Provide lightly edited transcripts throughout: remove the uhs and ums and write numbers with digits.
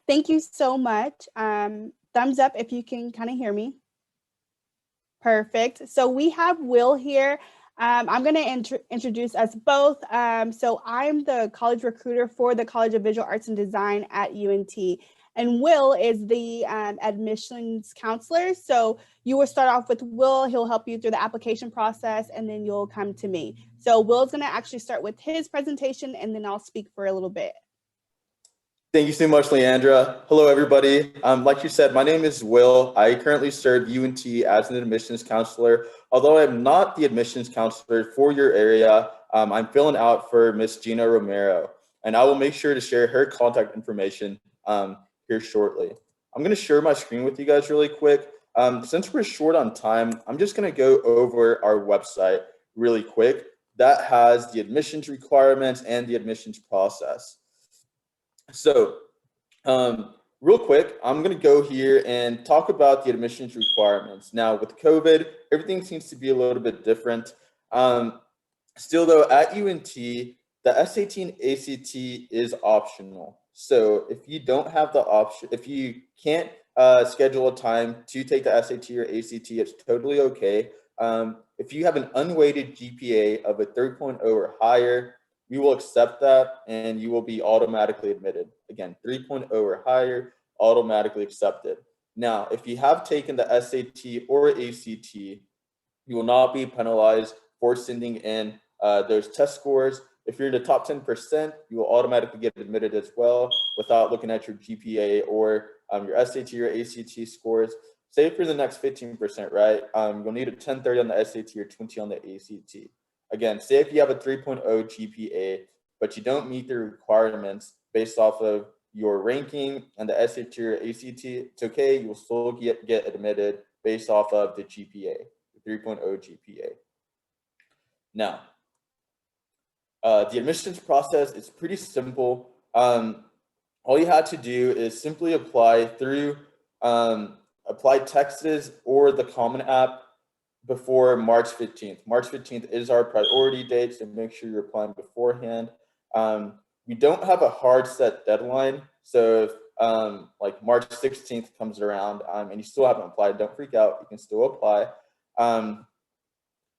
Thank you so much. Thumbs up if you can kind of hear me. Perfect. So we have Will here. I'm going to introduce us both. So I'm the college recruiter for the College of Visual Arts and Design at UNT. And Will is the admissions counselor. So you will start off with Will. He'll help you through the application process, and then you'll come to me. So Will's going to actually start with his presentation, and then I'll speak for a little bit. Thank you so much, Leandra. Hello, everybody. Like you said, my name is Will. I currently serve UNT as an admissions counselor. Although I'm not the admissions counselor for your area, I'm filling out for Miss Gina Romero, and I will make sure to share her contact information here shortly. I'm going to share my screen with you guys really quick. Since we're short on time, I'm just going to go over our website really quick. That has the admissions requirements and the admissions process. So real quick, I'm going to go here and talk about the admissions requirements. Now, with COVID, everything seems to be a little bit different. Still, though, at UNT, the SAT and ACT is optional. So if you don't have the option, if you can't schedule a time to take the SAT or ACT, it's totally okay. If you have an unweighted GPA of a 3.0 or higher, we will accept that and you will be automatically admitted. Again, 3.0 or higher, automatically accepted. Now, if you have taken the SAT or ACT, you will not be penalized for sending in those test scores. If you're in the top 10%, you will automatically get admitted as well without looking at your GPA or your SAT or ACT scores. Say for the next 15%, right? You'll need a 1030 on the SAT or 20 on the ACT. Again, say if you have a 3.0 GPA, but you don't meet the requirements based off of your ranking and the SAT or ACT, it's okay. You will still get admitted based off of the GPA, the 3.0 GPA. Now, the admissions process is pretty simple. All you had to do is simply apply through Apply Texas or the Common App before March 15th. March 15th is our priority date, so make sure you're applying beforehand. We don't have a hard set deadline, so if like March 16th comes around and you still haven't applied, don't freak out, you can still apply.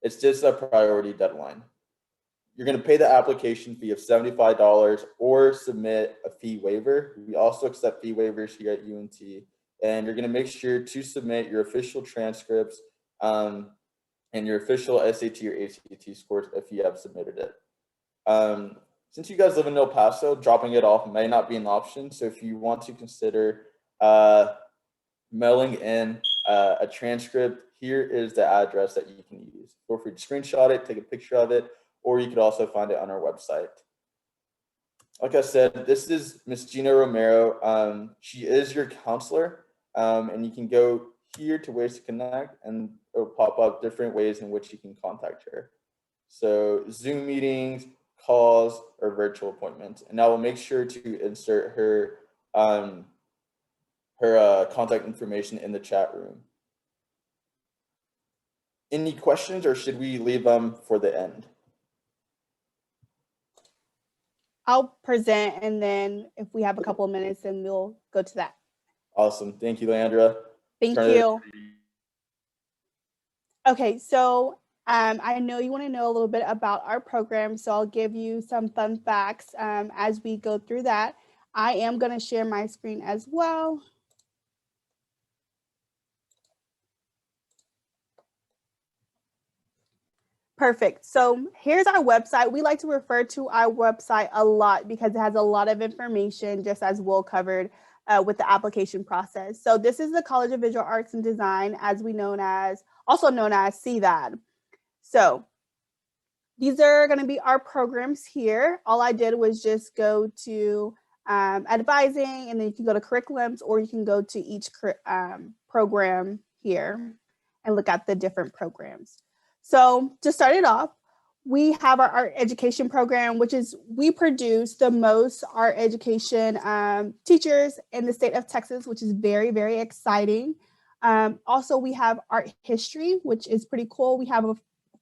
It's just a priority deadline. You're going to pay the application fee of $75 or submit a fee waiver. We also accept fee waivers here at UNT, and you're going to make sure to submit your official transcripts and your official SAT or ACT scores if you have submitted it. Since you guys live in El Paso, dropping it off may not be an option. So if you want to consider mailing in a transcript, here is the address that you can use. Feel free to screenshot it, take a picture of it, or you could also find it on our website. Like I said, this is Miss Gina Romero. She is your counselor, and you can go here to ways to connect, and it'll pop up different ways in which you can contact her. So Zoom meetings, calls, or virtual appointments. And I will make sure to insert her contact information in the chat room. Any questions, or should we leave them for the end? I'll present, and then if we have a couple of minutes, then we'll go to that. Awesome. Thank you, Leandra. Thank you. Okay, so I know you want to know a little bit about our program, so I'll give you some fun facts as we go through that. I am going to share my screen as well. Perfect. So here's our website. We like to refer to our website a lot because it has a lot of information, just as Will covered with the application process. So this is the College of Visual Arts and Design, also known as CVAD. So these are going to be our programs here. All I did was just go to advising, and then you can go to curriculums, or you can go to each program here and look at the different programs. So to start it off, we have our art education program, which is we produce the most art education teachers in the state of Texas, which is very, very exciting. Also, we have art history, which is pretty cool. We have a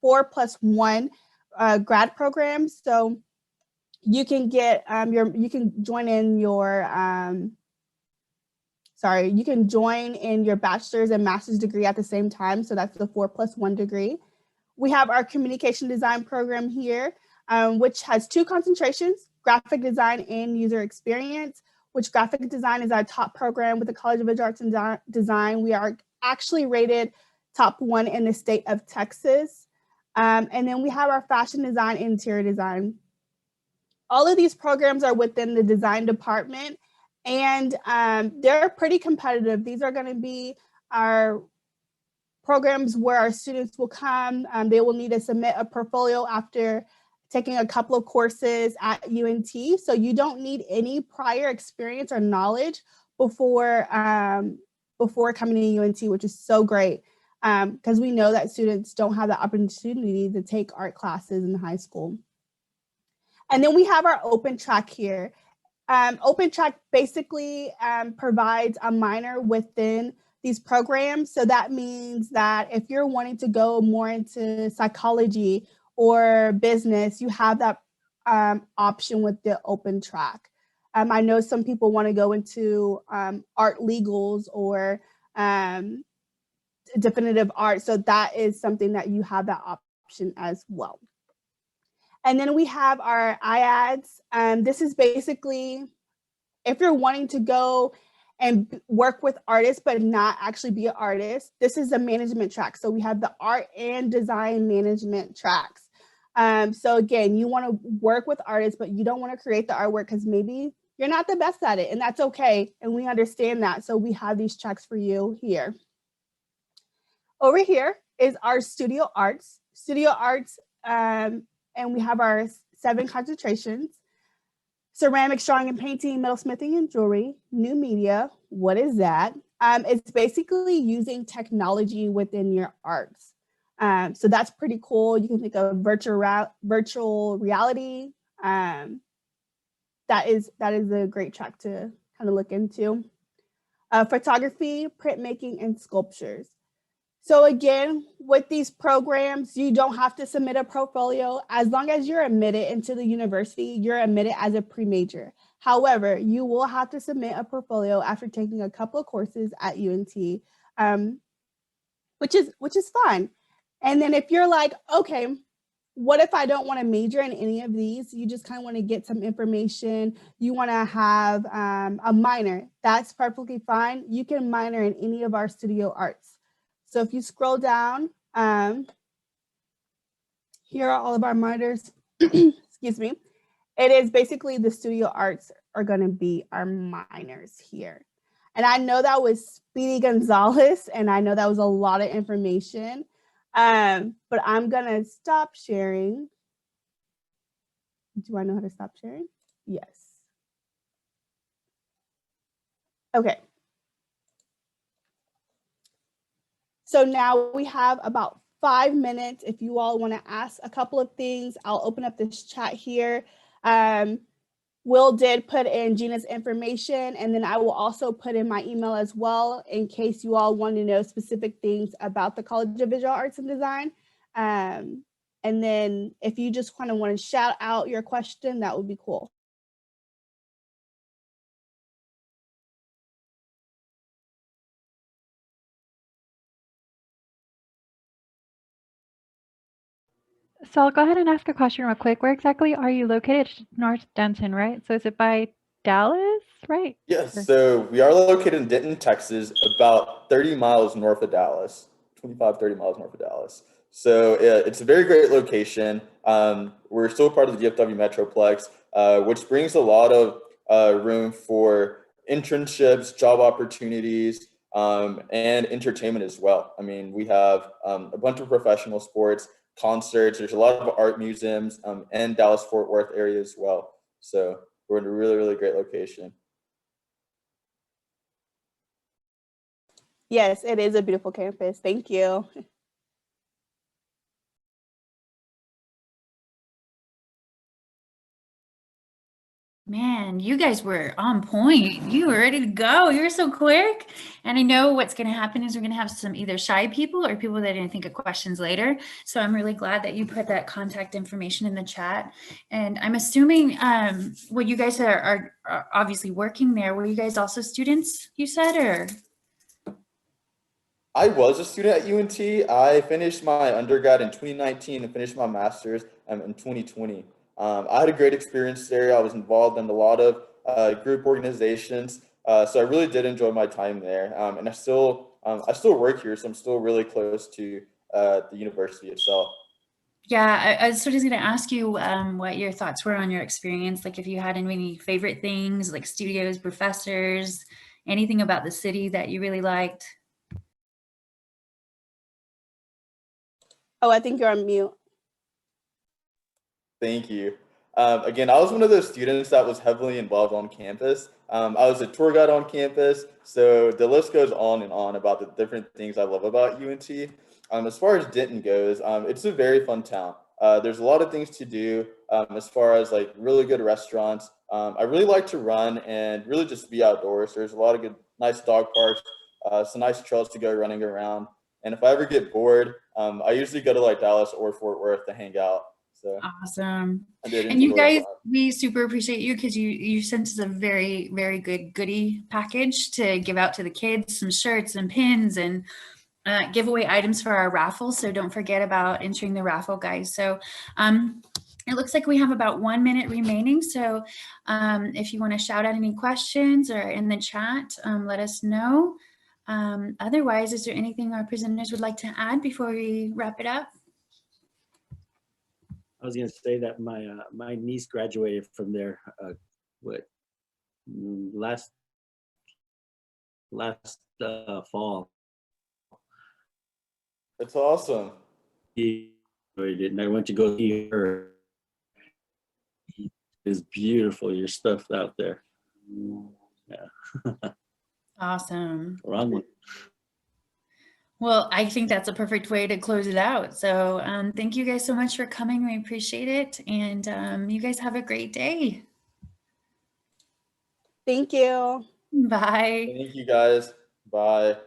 4+1 grad program, so you can get you can join in your sorry, you can join in your bachelor's and master's degree at the same time. So that's the 4+1 degree. We have our communication design program here, which has 2 concentrations, graphic design and user experience, which graphic design is our top program with the College of Visual Arts and Design. We are actually rated top 1 in the state of Texas. And then we have our fashion design and interior design. All of these programs are within the design department, and they're pretty competitive. These are going to be our programs where our students will come. They will need to submit a portfolio after taking a couple of courses at UNT. So you don't need any prior experience or knowledge before coming to UNT, which is so great, because we know that students don't have the opportunity to take art classes in high school. And then we have our open track here. Open track basically provides a minor within these programs. So that means that if you're wanting to go more into psychology or business, you have that option with the open track. I know some people want to go into art legals or definitive art. So that is something that you have that option as well. And then we have our IADS. This is basically if you're wanting to go and work with artists but not actually be an artist, this is a management track. So we have the art and design management tracks. So again, you want to work with artists, but you don't want to create the artwork because maybe you're not the best at it, and that's okay. And we understand that. So we have these tracks for you here. Over here is our studio arts. Studio arts, and we have our 7 concentrations. Ceramics, drawing and painting, metalsmithing and jewelry, new media. What is that? It's basically using technology within your arts. So that's pretty cool. You can think of virtual reality. That is a great track to kind of look into. Photography, printmaking, and sculptures. So again, with these programs, you don't have to submit a portfolio. As long as you're admitted into the university, you're admitted as a pre-major. However, you will have to submit a portfolio after taking a couple of courses at UNT, which is fun. And then if you're like, okay, what if I don't want to major in any of these? You just kind of want to get some information. You want to have a minor. That's perfectly fine. You can minor in any of our studio arts. So if you scroll down, here are all of our minors. Excuse me. It is basically the studio arts are going to be our minors here. And I know that was Speedy Gonzalez, and I know that was a lot of information, but I'm going to stop sharing. Do I know how to stop sharing? Yes. Okay. So now we have about 5 minutes. If you all want to ask a couple of things, I'll open up this chat here. Will did put in Gina's information, and then I will also put in my email as well in case you all want to know specific things about the College of Visual Arts and Design. And then if you just kind of want to shout out your question, that would be cool. So I'll go ahead and ask a question real quick. Where exactly are you located? North Denton, right? So is it by Dallas, right? Yes, so we are located in Denton, Texas, about 30 miles north of Dallas, 25, 30 miles north of Dallas. So it's a very great location. We're still part of the DFW Metroplex, which brings a lot of room for internships, job opportunities, and entertainment as well. I mean, we have a bunch of professional sports, concerts. There's a lot of art museums and Dallas-Fort Worth area as well. So we're in a really, really great location. Yes, it is a beautiful campus. Thank you. Man, you guys were on point. You were ready to go. You were so quick. And I know what's going to happen is we're going to have some either shy people or people that are going to think of questions later. So I'm really glad that you put that contact information in the chat. And I'm assuming, well, you guys are obviously working there. Were you guys also students, you said, or? I was a student at UNT. I finished my undergrad in 2019 and finished my master's in 2020. I had a great experience there. I was involved in a lot of group organizations, so I really did enjoy my time there. And I still work here, so I'm still really close to the university itself. Yeah, I was sort of going to ask you what your thoughts were on your experience, like if you had any favorite things, like studios, professors, anything about the city that you really liked. Oh, I think you're on mute. Thank you. Again, I was one of those students that was heavily involved on campus. I was a tour guide on campus, so the list goes on and on about the different things I love about UNT. As far as Denton goes, it's a very fun town. There's a lot of things to do as far as like really good restaurants. I really like to run and really just be outdoors. There's a lot of good, nice dog parks, some nice trails to go running around. And if I ever get bored, I usually go to like Dallas or Fort Worth to hang out. So Awesome. I did And you enjoy guys, that. we super appreciate you because you sent us a very, very good goodie package to give out to the kids, some shirts and pins and giveaway items for our raffle. So don't forget about entering the raffle, guys. So it looks like we have about 1 minute remaining. So if you want to shout out any questions or in the chat, let us know. Otherwise, is there anything our presenters would like to add before we wrap it up? I was going to say that my niece graduated from there last fall. It's awesome. And I went to go see her. It's beautiful. You're stuffed out there. Yeah. Awesome. Wrong one. Well, I think that's a perfect way to close it out. So thank you guys so much for coming. We appreciate it. And you guys have a great day. Thank you. Bye. Thank you guys. Bye.